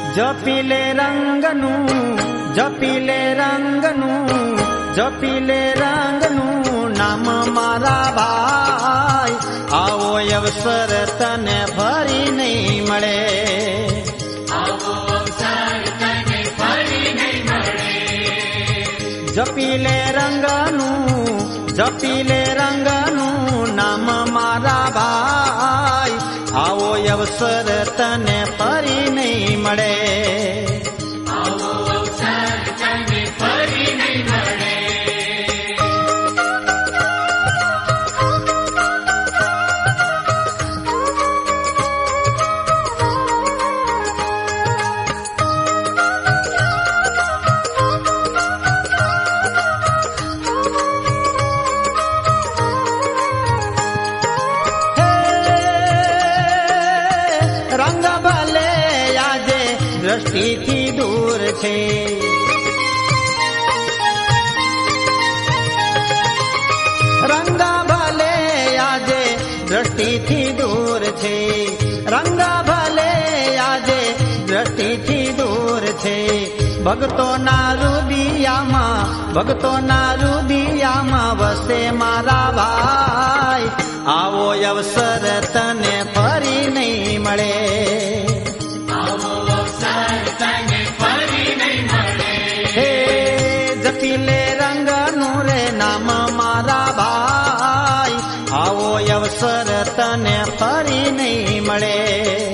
જપીલે રંગનું જપીલે રંગનું જપીલે રંગનું નામ મારા ભાઈ આવો અવસર તને ફરી નહીં મળે જપીલે રંગનું નામ મારા ભાઈ આવો અવસર તને ફરી નહીં મળે રંગ ભલે આજે દ્રષ્ટિથી દૂર છે રંગ ભલે આજે દ્રષ્ટિથી દૂર છે રંગ ભલે આજે દ્રષ્ટિથી દૂર છે ભક્તોના હૃદયમાં વસે મારા ભાઈ આવો અવસર તને ફરી નહીં મળે હે જપીલે રંગનું રે નામ મારા ભાઈ આવો અવસર તને ફરી નહીં મળે